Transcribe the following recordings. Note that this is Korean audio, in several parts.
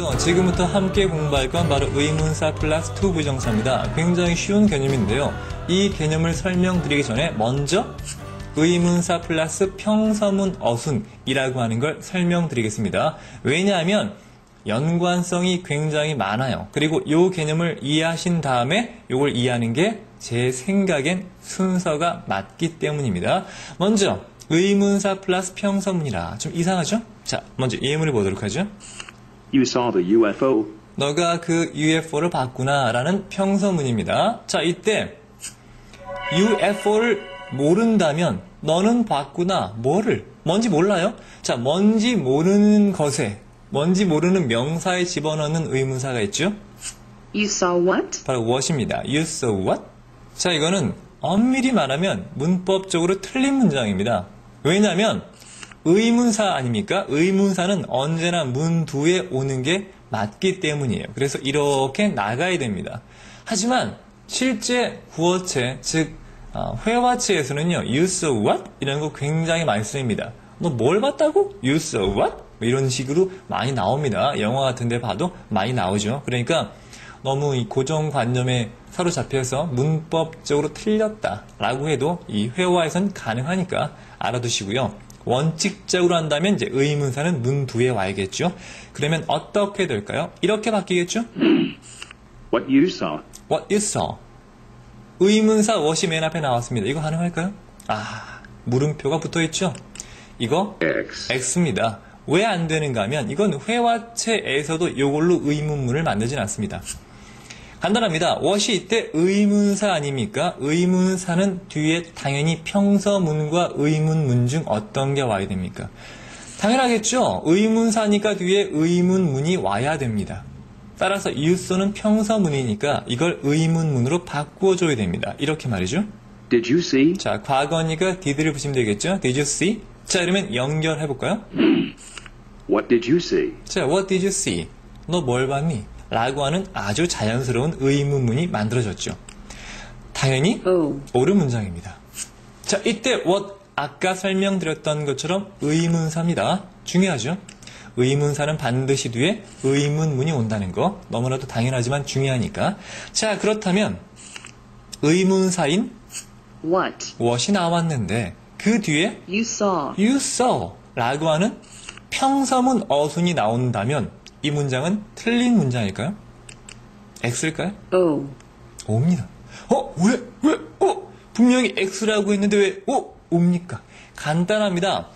안녕하시고요. 지금부터 함께 공부할 건 바로 의문사 플러스 2 부정사입니다. 굉장히 쉬운 개념인데요. 이 개념을 설명드리기 전에 먼저 의문사 플러스 평서문 어순이라고 하는 걸 설명드리겠습니다. 왜냐하면 연관성이 굉장히 많아요. 그리고 이 개념을 이해하신 다음에 이걸 이해하는 게 제 생각엔 순서가 맞기 때문입니다. 먼저 의문사 플러스 평서문이라 좀 이상하죠? 자, 먼저 예문을 보도록 하죠. You saw the UFO. 너가 그 UFO를 봤구나 라는 평서문입니다. 자, 이때 UFO를 모른다면 너는 봤구나. 뭐를? 뭔지 몰라요? 자, 뭔지 모르는 것에 뭔지 모르는 명사에 집어넣는 의문사가 있죠? You saw what? 바로 what입니다. You saw what? 자, 이거는 엄밀히 말하면 문법적으로 틀린 문장입니다. 왜냐하면 의문사 아닙니까? 의문사는 언제나 문 뒤에 오는 게 맞기 때문이에요. 그래서 이렇게 나가야 됩니다. 하지만 실제 구어체, 즉 회화체에서는요, you saw what? 이런 거 굉장히 많이 씁니다. 너 뭘 봤다고? You saw what? 이런 식으로 많이 나옵니다. 영화 같은 데 봐도 많이 나오죠. 그러니까 너무 이 고정관념에 사로잡혀서 문법적으로 틀렸다라고 해도 이 회화에선 가능하니까 알아두시고요. 원칙적으로 한다면 이제 의문사는 문 뒤에 와야겠죠. 그러면 어떻게 될까요? 이렇게 바뀌겠죠? What you saw. What you saw. 의문사 what이 맨 앞에 나왔습니다. 이거 가능할까요? 물음표가 붙어있죠? 이거 X. X입니다. 왜 안 되는가 하면 이건 회화체에서도 이걸로 의문문을 만들진 않습니다. 간단합니다. what이 이때 의문사 아닙니까? 의문사는 뒤에 당연히 평서문과 의문문 중 어떤 게 와야 됩니까? 당연하겠죠. 의문사니까 뒤에 의문문이 와야 됩니다. 따라서 you saw는 평서문이니까 이걸 의문문으로 바꾸어줘야 됩니다. 이렇게 말이죠. Did you see? 자, 과거니까 did를 붙이면 되겠죠. Did you see? 자, 그러면 연결해볼까요? What did you see? 자, what did you see? 너 뭘 봤니? 라고 하는 아주 자연스러운 의문문이 만들어졌죠. 당연히 옳은 문장입니다. 자, 이때 what 아까 설명드렸던 것처럼 의문사입니다. 중요하죠? 의문사는 반드시 뒤에 의문문이 온다는 거 너무나도 당연하지만 중요하니까. 자, 그렇다면 의문사인 what이 나왔는데 그 뒤에 You saw. you saw 라고 하는 평서문 어순이 나온다면 이 문장은 틀린 문장일까요? X일까요? O. O입니다. 왜? 분명히 X라고 했는데 왜 O입니까? 간단합니다.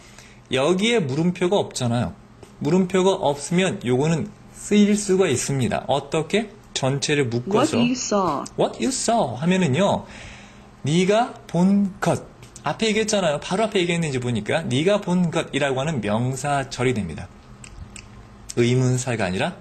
여기에 물음표가 없잖아요. 물음표가 없으면 요거는 쓰일 수가 있습니다. 어떻게? 전체를 묶어서 What you saw. What you saw 하면은요, 네가 본 것. 앞에 얘기했잖아요. 바로 앞에 얘기했는지 보니까 네가 본 것이라고 하는 명사절이 됩니다. 의문사가 아니라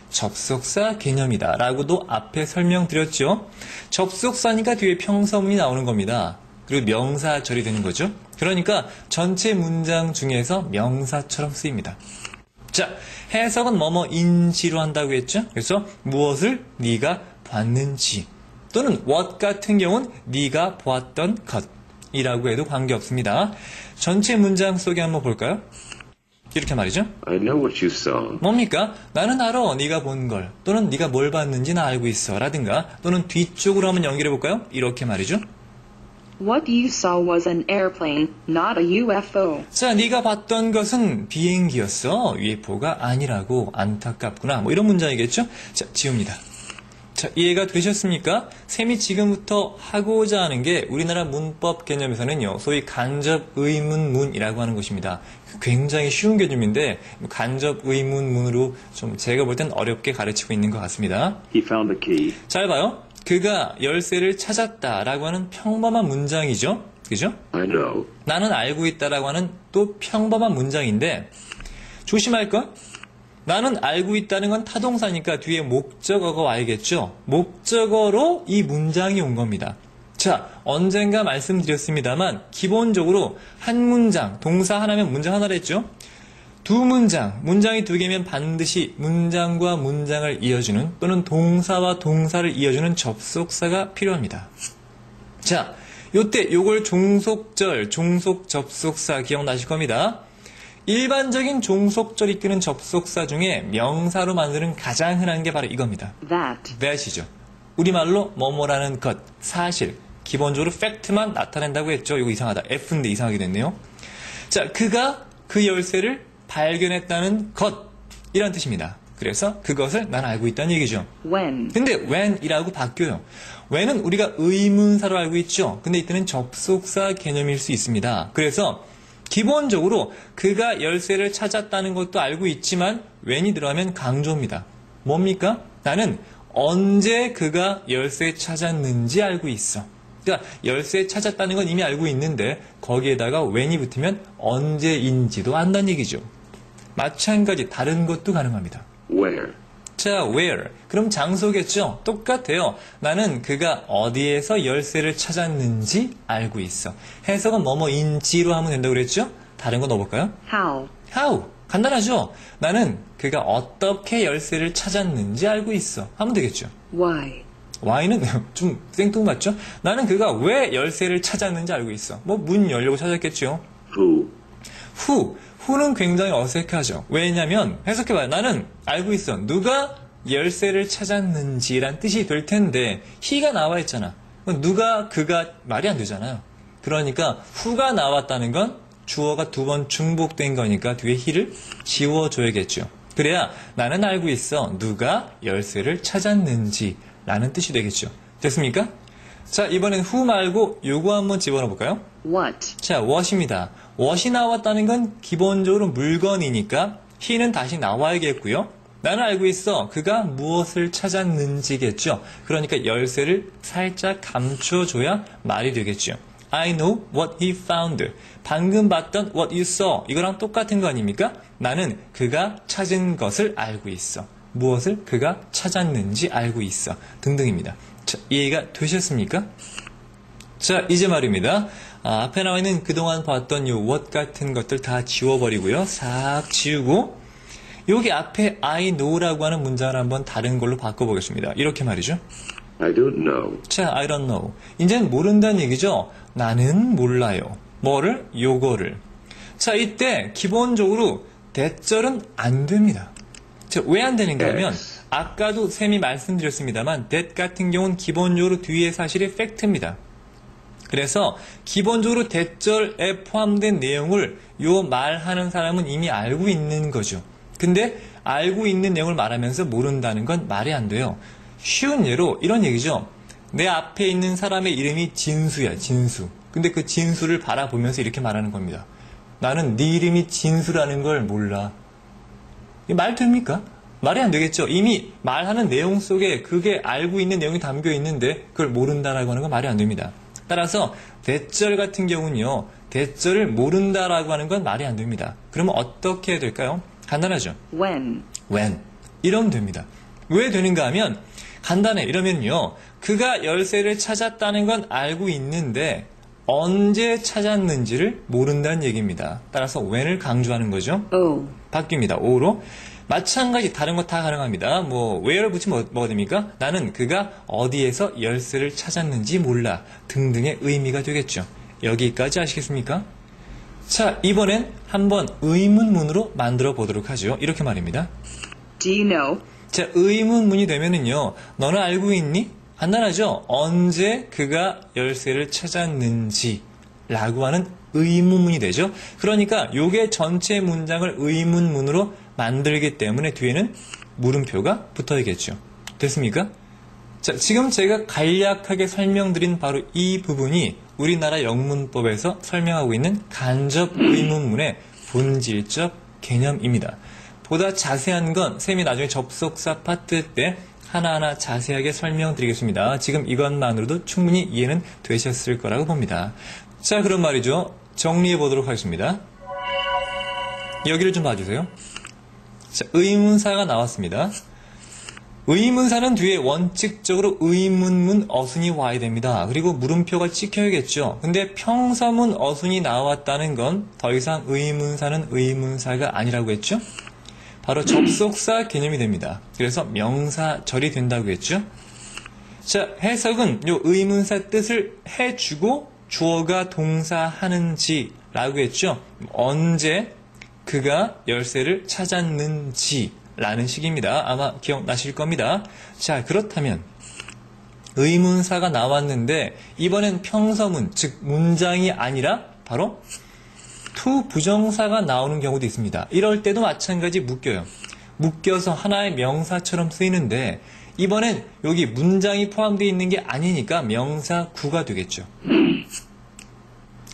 접속사 개념이다 라고도 앞에 설명드렸죠. 접속사니까 뒤에 평서문이 나오는 겁니다. 그리고 명사절이 되는 거죠. 그러니까 전체 문장 중에서 명사처럼 쓰입니다. 자, 해석은 뭐뭐인지로 한다고 했죠. 그래서 무엇을 네가 봤는지 또는 what 같은 경우는 네가 보았던 것이라고 해도 관계없습니다. 전체 문장 속에 한번 볼까요? 이렇게 말이죠. I know what you saw. 뭡니까? 나는 알아. 네가 본 걸. 또는 네가 뭘 봤는지 나 알고 있어. 라든가 또는 뒤쪽으로 한번 연결해 볼까요? 이렇게 말이죠. What you saw was an airplane, not a UFO. 자, 네가 봤던 것은 비행기였어. UFO가 아니라고. 안타깝구나. 뭐 이런 문장이겠죠? 자, 지웁니다. 자, 이해가 되셨습니까? 쌤이 지금부터 하고자 하는 게 우리나라 문법 개념에서는요, 소위 간접 의문문이라고 하는 것입니다. 굉장히 쉬운 개념인데 간접 의문문으로 좀 제가 볼 땐 어렵게 가르치고 있는 것 같습니다. He found the key. 잘 봐요. 그가 열쇠를 찾았다라고 하는 평범한 문장이죠. 그죠? I know. 나는 알고 있다라고 하는 또 평범한 문장인데 조심할 건 나는 알고 있다는 건 타동사니까 뒤에 목적어가 와야겠죠. 목적어로 이 문장이 온 겁니다. 자, 언젠가 말씀드렸습니다만 기본적으로 한 문장, 동사 하나면 문장 하나를 했죠. 두 문장, 문장이 두 개면 반드시 문장과 문장을 이어주는 또는 동사와 동사를 이어주는 접속사가 필요합니다. 자, 요때 요걸 종속절, 종속 접속사 기억나실 겁니다. 일반적인 종속절 이끄는 접속사 중에 명사로 만드는 가장 흔한 게 바로 이겁니다. that이죠. 우리말로 뭐뭐라는 것, 사실, 기본적으로 팩트만 나타낸다고 했죠. 이거 이상하다. F인데 이상하게 됐네요. 자, 그가 그 열쇠를 발견했다는 것, 이런 뜻입니다. 그래서 그것을 난 알고 있다는 얘기죠. when, 근데 when이라고 바뀌어요. when은 우리가 의문사로 알고 있죠. 근데 이때는 접속사 개념일 수 있습니다. 그래서 기본적으로 그가 열쇠를 찾았다는 것도 알고 있지만 when이 들어가면 강조입니다. 뭡니까? 나는 언제 그가 열쇠 찾았는지 알고 있어. 그러니까 열쇠 찾았다는 건 이미 알고 있는데 거기에다가 when이 붙으면 언제인지도 안다는 얘기죠. 마찬가지 다른 것도 가능합니다. Where? 자, where. 그럼 장소겠죠? 똑같아요. 나는 그가 어디에서 열쇠를 찾았는지 알고 있어. 해석은 뭐뭐인지로 하면 된다고 그랬죠? 다른 거 넣어볼까요? how, how. 간단하죠? 나는 그가 어떻게 열쇠를 찾았는지 알고 있어. 하면 되겠죠? why, why는 좀 생뚱맞죠? 나는 그가 왜 열쇠를 찾았는지 알고 있어. 뭐 문 열려고 찾았겠죠? Who? who는 굉장히 어색하죠. 왜냐면 해석해봐요. 나는 알고 있어. 누가 열쇠를 찾았는지란 뜻이 될 텐데 he가 나와 있잖아. 누가 그가 말이 안 되잖아요. 그러니까 who가 나왔다는 건 주어가 두 번 중복된 거니까 뒤에 he를 지워줘야겠죠. 그래야 나는 알고 있어. 누가 열쇠를 찾았는지 라는 뜻이 되겠죠. 됐습니까? 자, 이번엔 who 말고 요거 한번 집어넣어 볼까요? what, 자, what입니다. what이 나왔다는 건 기본적으로 물건이니까 he는 다시 나와야겠고요. 나는 알고 있어. 그가 무엇을 찾았는지겠죠. 그러니까 열쇠를 살짝 감춰줘야 말이 되겠죠. I know what he found. 방금 봤던 what you saw. 이거랑 똑같은 거 아닙니까? 나는 그가 찾은 것을 알고 있어. 무엇을 그가 찾았는지 알고 있어. 등등입니다. 자, 이해가 되셨습니까? 자, 이제 말입니다. 앞에 나와 있는 그동안 봤던 요 what 같은 것들 다 지워버리고요. 싹 지우고 여기 앞에 I know라고 하는 문장을 한번 다른 걸로 바꿔보겠습니다. 이렇게 말이죠. I don't know. 자, I don't know. 이제는 모른다는 얘기죠. 나는 몰라요. 뭐를? 요거를. 자, 이때 기본적으로 대절은 안 됩니다. 왜 안 되는가 하면 아까도 쌤이 말씀드렸습니다만 that 같은 경우는 기본적으로 뒤에 사실이 팩트입니다. 그래서 기본적으로 대절에 포함된 내용을 요 말하는 사람은 이미 알고 있는 거죠. 근데 알고 있는 내용을 말하면서 모른다는 건 말이 안 돼요. 쉬운 예로 이런 얘기죠. 내 앞에 있는 사람의 이름이 진수야, 진수. 근데 그 진수를 바라보면서 이렇게 말하는 겁니다. 나는 네 이름이 진수라는 걸 몰라. 말 됩니까? 말이 안 되겠죠. 이미 말하는 내용 속에 그게 알고 있는 내용이 담겨 있는데 그걸 모른다라고 하는 건 말이 안 됩니다. 따라서 대절 같은 경우는요. 대절을 모른다라고 하는 건 말이 안 됩니다. 그러면 어떻게 해야 될까요? 간단하죠. when, 이러면 됩니다. 왜 되는가 하면 간단해. 이러면요. 그가 열쇠를 찾았다는 건 알고 있는데 언제 찾았는지를 모른다는 얘기입니다. 따라서 when을 강조하는 거죠. o, 바뀝니다. o로. 마찬가지 다른 거 다 가능합니다. 뭐 where를 붙이면 뭐가 됩니까? 나는 그가 어디에서 열쇠를 찾았는지 몰라 등등의 의미가 되겠죠. 여기까지 아시겠습니까? 자, 이번엔 한번 의문문으로 만들어 보도록 하죠. 이렇게 말입니다. do you know, 자, 의문문이 되면은요. 너는 알고 있니? 간단하죠? 언제 그가 열쇠를 찾았는지 라고 하는 의문문이 되죠. 그러니까 요게 전체 문장을 의문문으로 만들기 때문에 뒤에는 물음표가 붙어야겠죠. 됐습니까? 자, 지금 제가 간략하게 설명드린 바로 이 부분이 우리나라 영문법에서 설명하고 있는 간접 의문문의 본질적 개념입니다. 보다 자세한 건 쌤이 나중에 접속사 파트 때 하나하나 자세하게 설명드리겠습니다. 지금 이것만으로도 충분히 이해는 되셨을 거라고 봅니다. 자, 그럼 말이죠. 정리해 보도록 하겠습니다. 여기를 좀 봐주세요. 자, 의문사가 나왔습니다. 의문사는 뒤에 원칙적으로 의문문 어순이 와야 됩니다. 그리고 물음표가 찍혀야겠죠. 근데 평서문 어순이 나왔다는 건 더 이상 의문사는 의문사가 아니라고 했죠. 바로 접속사 개념이 됩니다. 그래서 명사절이 된다고 했죠. 자, 해석은 요 의문사 뜻을 해주고 주어가 동사하는지 라고 했죠. 언제 그가 열쇠를 찾았는지 라는 식입니다. 아마 기억나실 겁니다. 자, 그렇다면 의문사가 나왔는데 이번엔 평서문, 즉 문장이 아니라 바로 to 부정사가 나오는 경우도 있습니다. 이럴 때도 마찬가지 묶여요. 묶여서 하나의 명사처럼 쓰이는데 이번엔 여기 문장이 포함되어 있는 게 아니니까 명사구가 되겠죠.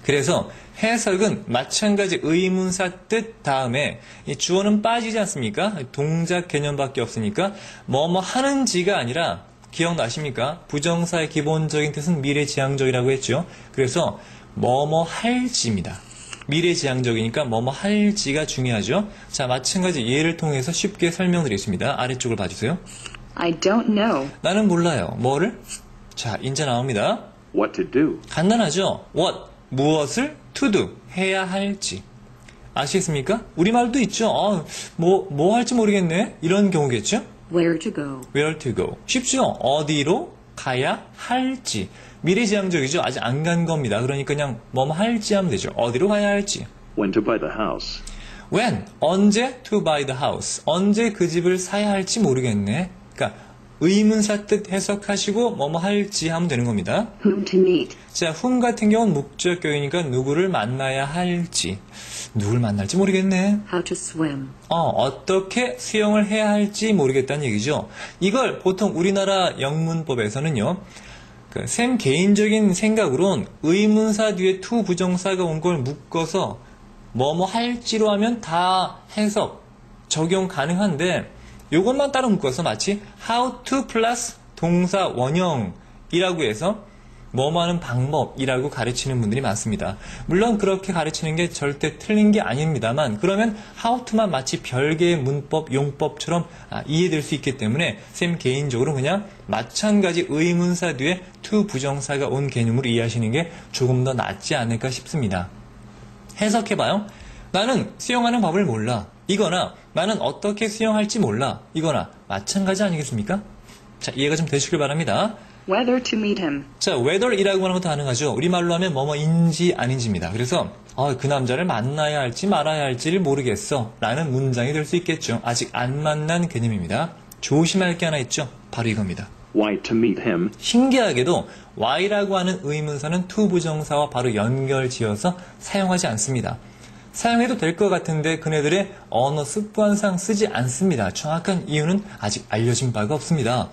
그래서 해석은 마찬가지 의문사 뜻 다음에 이 주어는 빠지지 않습니까? 동작 개념밖에 없으니까 뭐뭐 하는지가 아니라 기억나십니까? 부정사의 기본적인 뜻은 미래지향적이라고 했죠. 그래서 뭐뭐 할지입니다. 미래지향적이니까 뭐뭐 할지가 중요하죠. 자, 마찬가지 예를 통해서 쉽게 설명드리겠습니다. 아래쪽을 봐주세요. I don't know. 나는 몰라요. 뭐를? 자, 인자 나옵니다. What to do? 간단하죠? What, 무엇을 to do, 해야 할지. 아시겠습니까? 우리말도 있죠. 뭐 할지 모르겠네. 이런 경우겠죠? Where to go. Where to go. 쉽죠? 어디로 가야 할지. 미래지향적이죠? 아직 안 간 겁니다. 그러니까 그냥 뭐뭐 할지 하면 되죠. 어디로 가야 할지. When to buy the house? When, 언제 to buy the house. 언제 그 집을 사야 할지 모르겠네. 그러니까 의문사 뜻 해석하시고 뭐뭐 할지 하면 되는 겁니다. Whom to meet. 자, whom 같은 경우는 목적격이니까 누구를 만나야 할지. 누굴 만날지 모르겠네. How to swim. 어떻게 수영을 해야 할지 모르겠다는 얘기죠. 이걸 보통 우리나라 영문법에서는요. 쌤 개인적인 생각으론 의문사 뒤에 to 부정사가 온 걸 묶어서 뭐뭐 할지로 하면 다 해석, 적용 가능한데 요것만 따로 묶어서 마치 how to 플러스 동사 원형이라고 해서 뭐뭐 하는 방법이라고 가르치는 분들이 많습니다. 물론 그렇게 가르치는 게 절대 틀린 게 아닙니다만 그러면 how to만 마치 별개의 문법, 용법처럼 이해될 수 있기 때문에 쌤 개인적으로 그냥 마찬가지 의문사 뒤에 to 부정사가 온 개념으로 이해하시는 게 조금 더 낫지 않을까 싶습니다. 해석해봐요. 나는 수영하는 법을 몰라. 이거나 나는 어떻게 수영할지 몰라. 이거나 마찬가지 아니겠습니까? 자, 이해가 좀 되시길 바랍니다. Whether to meet him. 자, whether이라고 하는 것도 가능하죠. 우리말로 하면 뭐뭐인지 아닌지입니다. 그래서 그 남자를 만나야 할지 말아야 할지를 모르겠어 라는 문장이 될 수 있겠죠. 아직 안 만난 개념입니다. 조심할 게 하나 있죠. 바로 이겁니다. Why to meet him? 신기하게도 why라고 하는 의문사는 to 부정사와 바로 연결지어서 사용하지 않습니다. 사용해도 될 것 같은데 그네들의 언어 습관상 쓰지 않습니다. 정확한 이유는 아직 알려진 바가 없습니다.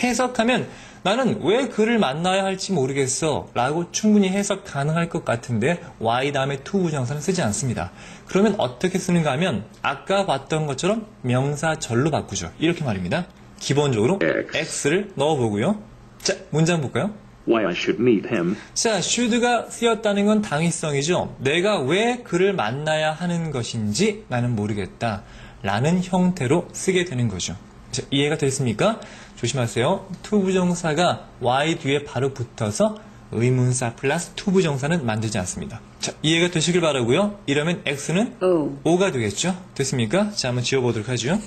해석하면 나는 왜 그를 만나야 할지 모르겠어 라고 충분히 해석 가능할 것 같은데 why 다음에 to 부정사는 쓰지 않습니다. 그러면 어떻게 쓰는가 하면 아까 봤던 것처럼 명사절로 바꾸죠. 이렇게 말입니다. 기본적으로 x를 넣어보고요. 자, 문장 볼까요? Why I should meet him? 자, should가 쓰였다는 건 당위성이죠. 내가 왜 그를 만나야 하는 것인지 나는 모르겠다 라는 형태로 쓰게 되는 거죠. 자, 이해가 됐습니까? 조심하세요. to 부정사가 why 뒤에 바로 붙어서 의문사 플러스 to 부정사는 만들지 않습니다. 자, 이해가 되시길 바라고요. 이러면 x는 o가 되겠죠. 됐습니까? 자, 한번 지워보도록 하죠.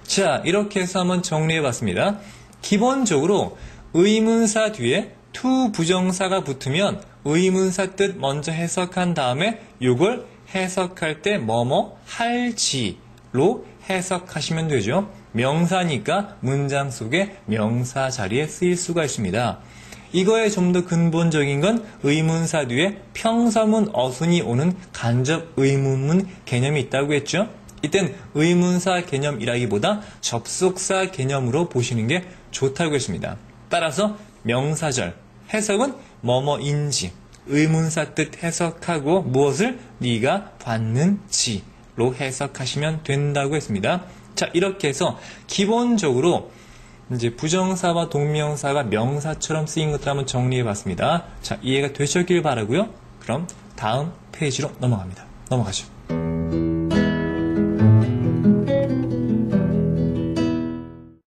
자, 이렇게 해서 한번 정리해봤습니다. 기본적으로 의문사 뒤에 to 부정사가 붙으면 의문사 뜻 먼저 해석한 다음에 이걸 해석할 때 뭐뭐 할지로 해석하시면 되죠. 명사니까 문장 속에 명사 자리에 쓰일 수가 있습니다. 이거에 좀 더 근본적인 건 의문사 뒤에 평서문 어순이 오는 간접 의문문 개념이 있다고 했죠. 이땐 의문사 개념이라기보다 접속사 개념으로 보시는 게 좋다고 했습니다. 따라서 명사절, 해석은 뭐뭐인지, 의문사 뜻 해석하고 무엇을 네가 봤는지로 해석하시면 된다고 했습니다. 자, 이렇게 해서 기본적으로 이제 부정사와 동명사가 명사처럼 쓰인 것들 한번 정리해 봤습니다. 자, 이해가 되셨길 바라고요. 그럼 다음 페이지로 넘어가죠.